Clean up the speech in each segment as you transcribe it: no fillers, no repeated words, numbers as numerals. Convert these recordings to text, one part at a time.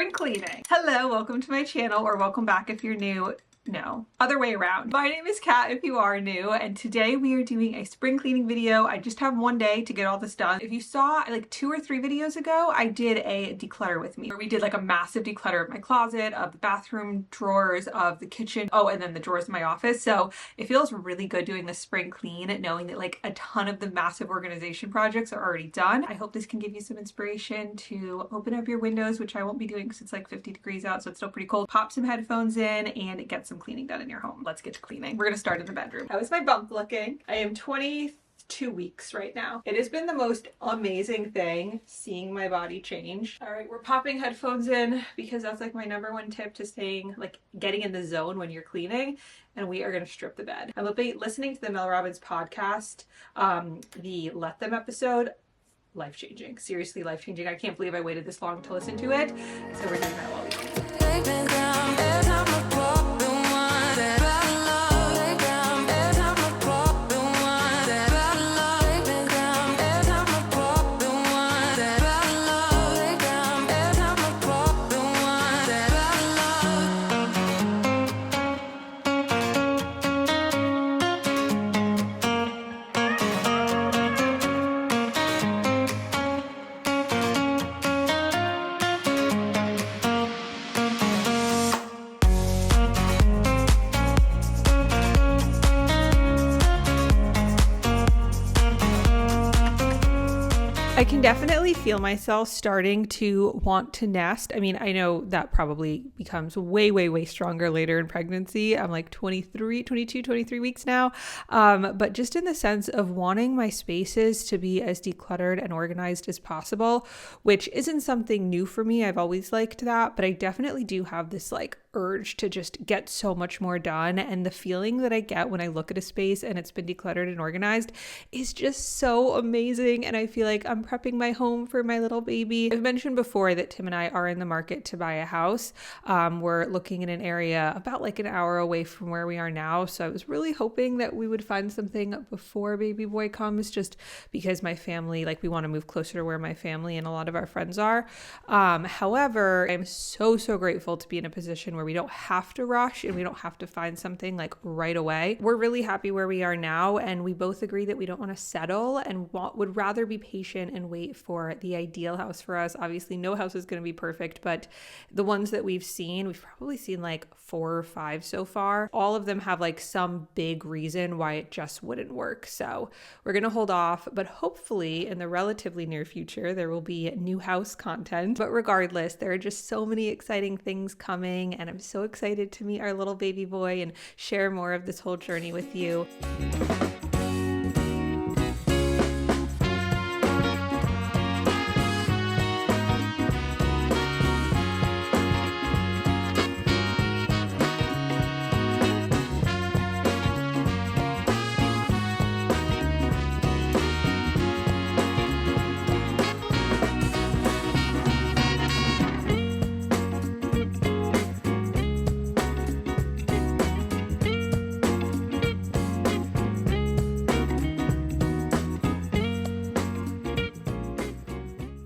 spring cleaning. Hello, welcome to my channel, or welcome back if you're new. No, other way around. My name is Kat if you are new, and today we are doing a spring cleaning video. I just have one day to get all this done. If you saw like 2 or 3 videos ago, I did a declutter with me where we did like a massive declutter of my closet, of the bathroom drawers, of the kitchen, oh, and then the drawers in my office. So it feels really good doing the spring clean, knowing that like a ton of the massive organization projects are already done. I hope this can give you some inspiration to open up your windows, which I won't be doing because it's like 50 degrees out, so it's still pretty cold. Pop some headphones in and get some cleaning done in your home. Let's get to cleaning. We're gonna start in the bedroom. How is my bump looking? I am 22 weeks right now. It has been the most amazing thing seeing my body change. All right, we're popping headphones in because that's like my #1 tip to staying, like getting in the zone when you're cleaning. And we are gonna strip the bed. I'm listening to the Mel Robbins podcast, the Let Them episode. Life-changing, seriously life-changing. I can't believe I waited this long to listen to it. So we're doing that while we clean. I can definitely feel myself starting to want to nest. I mean, I know that probably becomes way stronger later in pregnancy. I'm like 22, 23 weeks now. But just in the sense of wanting my spaces to be as decluttered and organized as possible, which isn't something new for me. I've always liked that, but I definitely do have this like urge to just get so much more done. And the feeling that I get when I look at a space and it's been decluttered and organized is just so amazing. And I feel like I'm prepping my home for my little baby. I've mentioned before that Tim and I are in the market to buy a house. We're looking in an area about like an hour away from where we are now. So I was really hoping that we would find something before baby boy comes, just because my family, like we want to move closer to where my family and a lot of our friends are. However, I'm so grateful to be in a position where we don't have to rush and we don't have to find something like right away. We're really happy where we are now, and we both agree that we don't want to settle and would rather be patient and wait for the ideal house for us. Obviously, no house is going to be perfect, but the ones that we've probably seen like 4 or 5 so far. All of them have like some big reason why it just wouldn't work. So we're going to hold off, but hopefully in the relatively near future, there will be new house content. But regardless, there are just so many exciting things coming, and I'm so excited to meet our little baby boy and share more of this whole journey with you.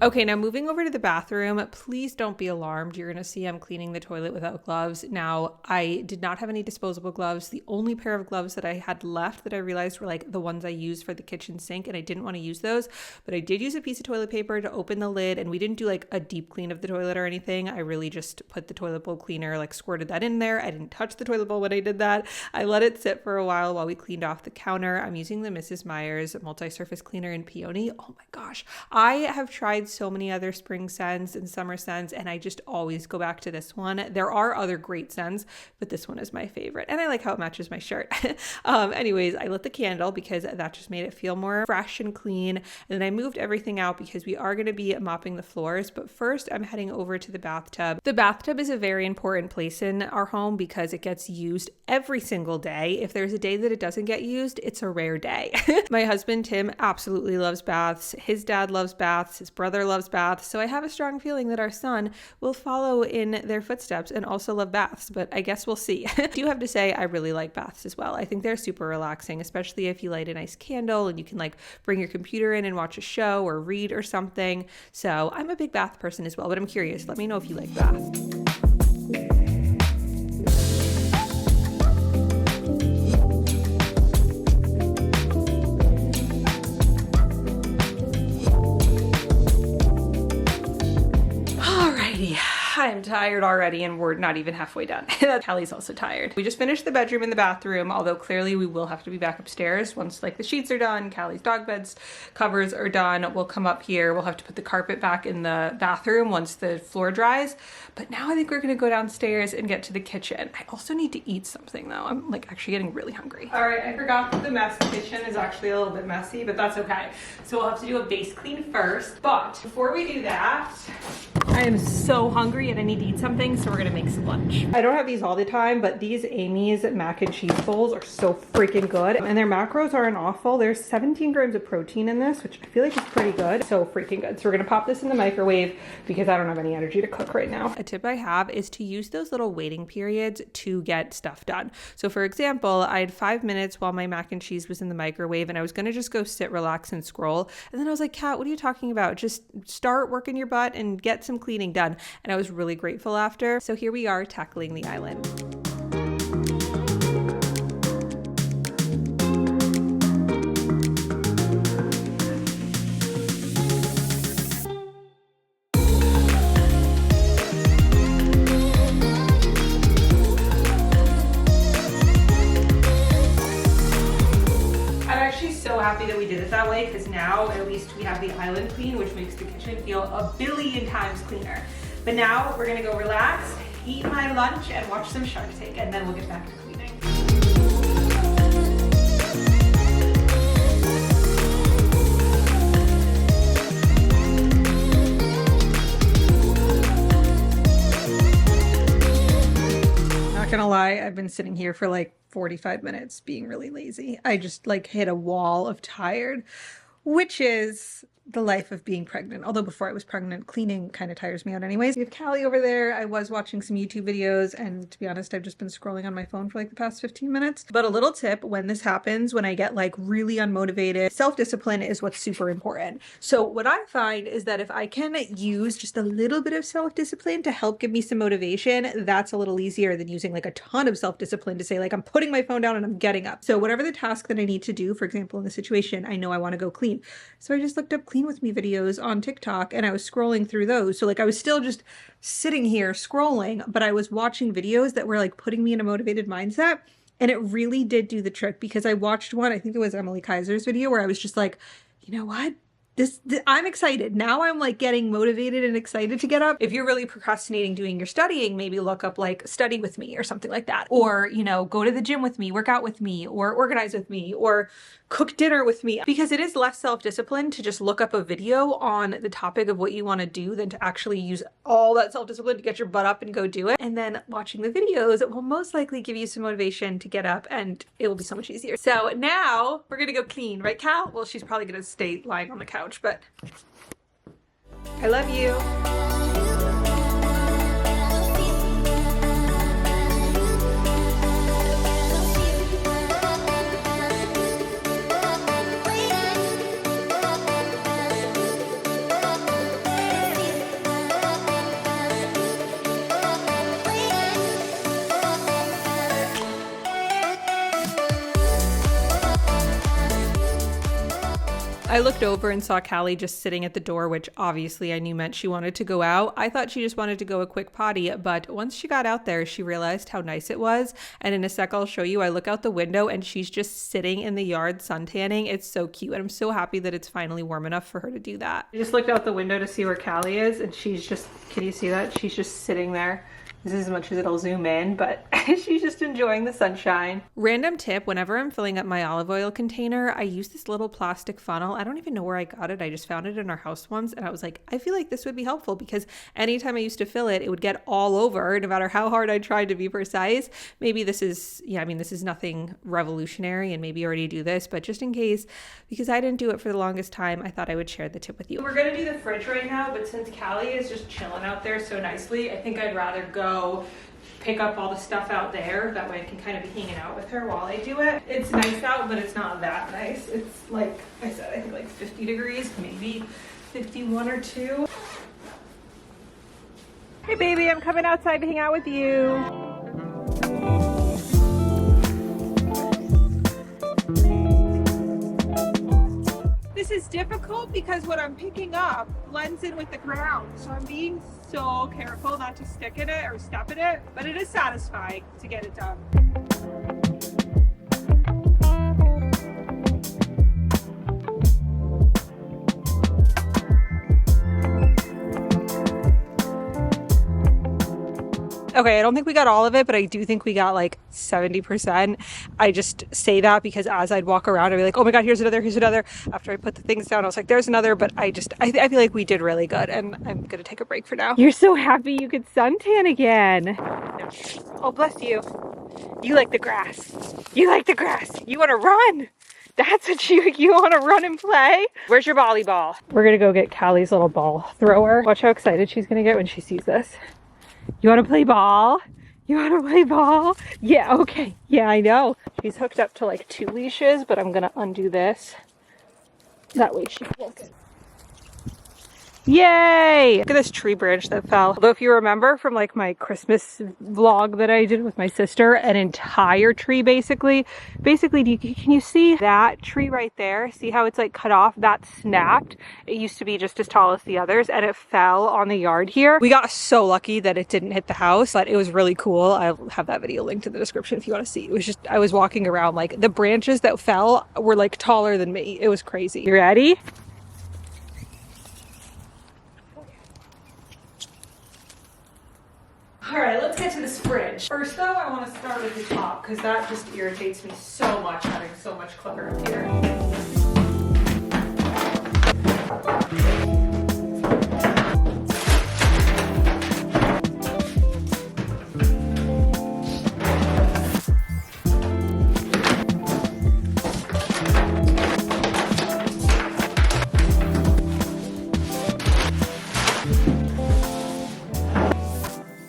Okay, now moving over to the bathroom, please don't be alarmed. You're going to see I'm cleaning the toilet without gloves. Now, I did not have any disposable gloves. The only pair of gloves that I had left that I realized were like the ones I use for the kitchen sink, and I didn't want to use those, but I did use a piece of toilet paper to open the lid, and we didn't do like a deep clean of the toilet or anything. I really just put the toilet bowl cleaner, like squirted that in there. I didn't touch the toilet bowl when I did that. I let it sit for a while we cleaned off the counter. I'm using the Mrs. Meyer's multi-surface cleaner in peony. Oh my gosh. I have tried so many other spring scents and summer scents, and I just always go back to this one. There are other great scents, but this one is my favorite, and I like how it matches my shirt. Anyways, I lit the candle because that just made it feel more fresh and clean, and then I moved everything out because we are going to be mopping the floors. But first, I'm heading over to the bathtub. The bathtub is a very important place in our home because it gets used every single day. If there's a day that it doesn't get used, it's a rare day. My husband Tim absolutely loves baths. His dad loves baths. His brother brother loves baths, so I have a strong feeling that our son will follow in their footsteps and also love baths, but I guess we'll see. I do have to say I really like baths as well. I think they're super relaxing, especially if you light a nice candle and you can like bring your computer in and watch a show or read or something. So I'm a big bath person as well, but I'm curious. Let me know if you like baths. I'm tired already and we're not even halfway done. Callie's also tired. We just finished the bedroom and the bathroom, although clearly we will have to be back upstairs once like the sheets are done, Callie's dog beds covers are done. We'll come up here. We'll have to put the carpet back in the bathroom once the floor dries. But now I think we're gonna go downstairs and get to the kitchen. I also need to eat something though. I'm like actually getting really hungry. All right, I forgot that the mess kitchen is actually a little bit messy, but that's okay. So we'll have to do a base clean first. But before we do that, I am so hungry and I need to eat something, so we're gonna make some lunch. I don't have these all the time, but these Amy's mac and cheese bowls are so freaking good. And their macros aren't awful. There's 17 grams of protein in this, which I feel like is pretty good. So freaking good. So we're gonna pop this in the microwave because I don't have any energy to cook right now. A tip I have is to use those little waiting periods to get stuff done. So for example, I had 5 minutes while my mac and cheese was in the microwave and I was gonna just go sit, relax, and scroll. And then I was like, Kat, what are you talking about? Just start working your butt and get some cleaning done. And I was really grateful after. So here we are tackling the island. So happy that we did it that way because now at least we have the island clean, which makes the kitchen feel a billion times cleaner. But now we're gonna go relax, eat my lunch, and watch some Shark Tank, and then we'll get back to cleaning. Not gonna lie, I've been sitting here for like 45 minutes being really lazy. I just like hit a wall of tired, which is the life of being pregnant. Although before I was pregnant, cleaning kind of tires me out anyways. We have Callie over there. I was watching some YouTube videos, and to be honest, I've just been scrolling on my phone for like the past 15 minutes. But a little tip, when this happens, when I get like really unmotivated, self-discipline is what's super important. So what I find is that if I can use just a little bit of self-discipline to help give me some motivation, that's a little easier than using like a ton of self-discipline to say like, I'm putting my phone down and I'm getting up. So whatever the task that I need to do, for example, in the situation, I know I want to go clean. So I just looked up Clean With Me videos on TikTok and I was scrolling through those. So like I was still just sitting here scrolling, but I was watching videos that were like putting me in a motivated mindset. And it really did do the trick because I watched one, I think it was Emily Kaiser's video, where I was just like, you know what? I'm excited. Now I'm like getting motivated and excited to get up. If you're really procrastinating doing your studying, maybe look up like study with me or something like that. Or, you know, go to the gym with me, work out with me, or organize with me, or cook dinner with me, because it is less self-discipline to just look up a video on the topic of what you want to do than to actually use all that self-discipline to get your butt up and go do it. And then watching the videos, it will most likely give you some motivation to get up and it will be so much easier. So now we're gonna go clean, right, Cal? Well, she's probably gonna stay lying on the couch, but I love you. I looked over and saw Callie just sitting at the door, which obviously I knew meant she wanted to go out. I thought she just wanted to go a quick potty, but once she got out there, she realized how nice it was. And in a sec, I'll show you. I look out the window and she's just sitting in the yard suntanning. It's so cute. And I'm so happy that it's finally warm enough for her to do that. I just looked out the window to see where Callie is, and she's just, can you see that? She's just sitting there This is as much as it'll zoom in, but she's just enjoying the sunshine. Random tip, whenever I'm filling up my olive oil container, I use this little plastic funnel. I don't even know where I got it. I just found it in our house once, and I was like, I feel like this would be helpful because anytime I used to fill it, it would get all over no matter how hard I tried to be precise. Maybe this is, this is nothing revolutionary and maybe you already do this, but just in case, because I didn't do it for the longest time, I thought I would share the tip with you. We're going to do the fridge right now, but since Callie is just chilling out there so nicely, I think I'd rather go pick up all the stuff out there. That way I can kind of be hanging out with her while I do it. It's nice out, but it's not that nice. It's like I said, I think like 50 degrees, maybe 51 or 2. Hey baby, I'm coming outside to hang out with you. This is difficult because what I'm picking up blends in with the ground. So I'm being so careful not to stick in it or step in it, but it is satisfying to get it done. Okay, I don't think we got all of it, but I do think we got like 70%. I just say that because as I'd walk around, I'd be like, oh my God, here's another. After I put the things down, I was like, there's another, but I feel like we did really good, and I'm gonna take a break for now. You're so happy you could suntan again. Oh, bless you. You like the grass. You like the grass. You wanna run. That's what you wanna run and play? Where's your volleyball? We're gonna go get Callie's little ball thrower. Watch how excited she's gonna get when she sees this. You want to play ball? You want to play ball? Yeah, okay. Yeah, I know. She's hooked up to like 2 leashes, but I'm going to undo this. That way she won't get... Yay! Look at this tree branch that fell. Although if you remember from like my Christmas vlog that I did with my sister, an entire tree basically, can you see that tree right there? See how it's like cut off? That snapped. It used to be just as tall as the others and it fell on the yard here. We got so lucky that it didn't hit the house, but it was really cool. I'll have that video linked in the description if you want to see. It was just, I was walking around like the branches that fell were like taller than me. It was crazy. You ready? All right, let's get to this fridge. First though, I want to start with the top because that just irritates me so much having so much clutter up here.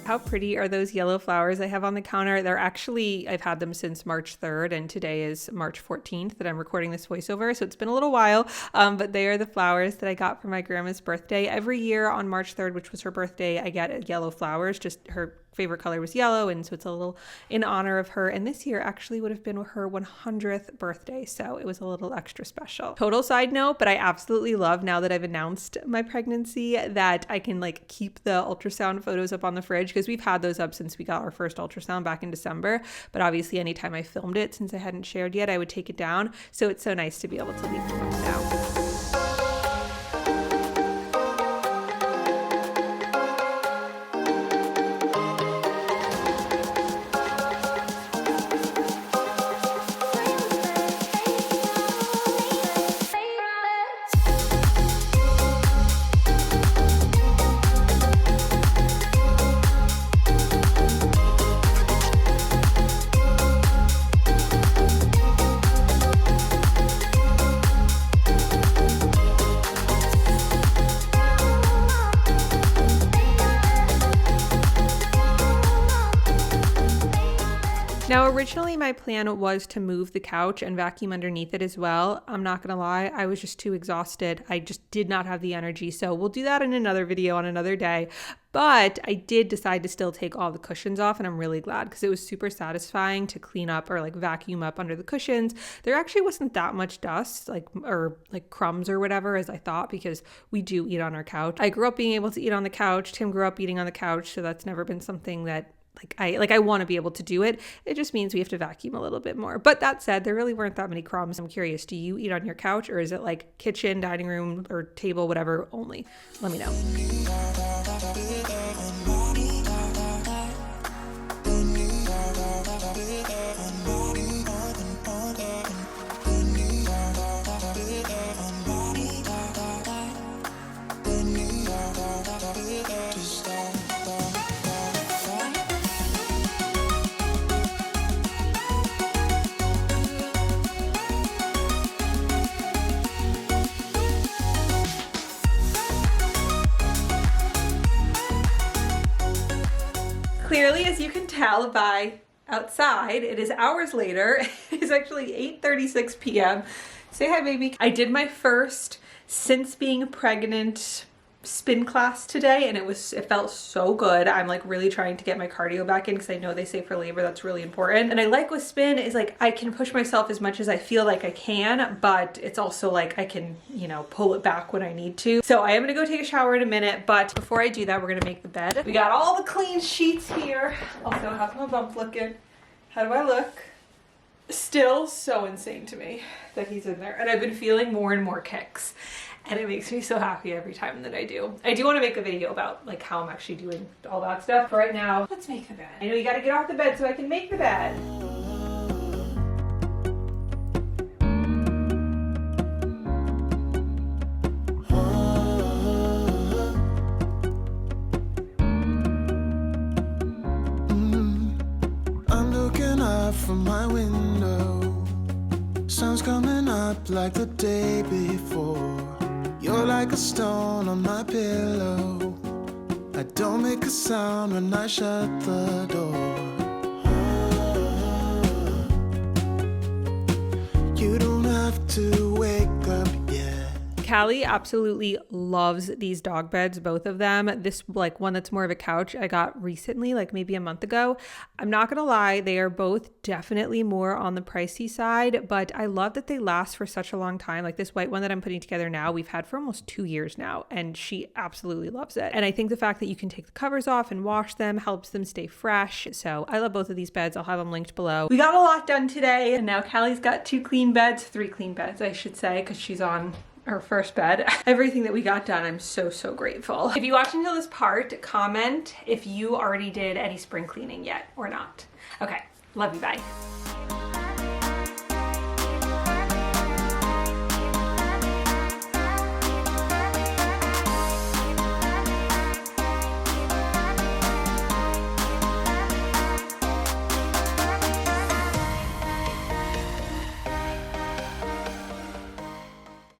How pretty are those yellow flowers I have on the counter? They're actually, I've had them since March 3rd and today is March 14th that I'm recording this voiceover. So it's been a little while, but they are the flowers that I got for my grandma's birthday. Every year on March 3rd, which was her birthday, I get yellow flowers. Just her favorite color was yellow, and so it's a little in honor of her. And this year actually would have been her 100th birthday, so it was a little extra special. Total side note, but I absolutely love now that I've announced my pregnancy that I can like keep the ultrasound photos up on the fridge because we've had those up since we got our first ultrasound back in December. But obviously anytime I filmed it, since I hadn't shared yet, I would take it down. So it's so nice to be able to leave them up now. Now, originally my plan was to move the couch and vacuum underneath it as well. I'm not gonna lie, I was just too exhausted. I just did not have the energy. So we'll do that in another video on another day. But I did decide to still take all the cushions off, and I'm really glad because it was super satisfying to clean up or like vacuum up under the cushions. There actually wasn't that much dust or crumbs or whatever as I thought, because we do eat on our couch. I grew up being able to eat on the couch. Tim grew up eating on the couch, so that's never been something that I want to be able to do it. It just means we have to vacuum a little bit more. But that said, there really weren't that many crumbs. I'm curious, do you eat on your couch, or is it like kitchen, dining room, or table, whatever only? Let me know. you can tell by outside, it is hours later. It's actually 8:36 p.m. Say hi, baby. I did my first since being pregnant spin class today, and it felt so good. I'm like really trying to get my cardio back in because I know they say for labor that's really important. And I like with spin is like I can push myself as much as I feel like I can, but it's also like I can, you know, pull it back when I need to. So I am gonna go take a shower in a minute, but before I do that, we're gonna make the bed. We got all the clean sheets here. Also, how's my bump looking? How do I look? Still so insane to me that he's in there, and I've been feeling more and more kicks. And it makes me so happy every time that I do. I do want to make a video about like how I'm actually doing all that stuff. But right now, let's make the bed. I know you got to get off the bed so I can make the bed. I'm looking out from my window. Sun's coming up like the day before. You're like a stone on my pillow. I don't make a sound when I shut the door. You don't have to wake up yet. Callie absolutely loves these dog beds, both of them. This like one that's more of a couch I got recently, like maybe a month ago. I'm not gonna lie, they are both definitely more on the pricey side, but I love that they last for such a long time. Like this white one that I'm putting together now, we've had for almost 2 years now, and she absolutely loves it. And I think the fact that you can take the covers off and wash them helps them stay fresh. So I love both of these beds. I'll have them linked below. We got a lot done today, and now Callie's got 3 clean beds, I should say, because she's on her first bed. Everything that we got done, I'm so grateful. If you watched until this part, comment if you already did any spring cleaning yet or not. Okay, love you, bye.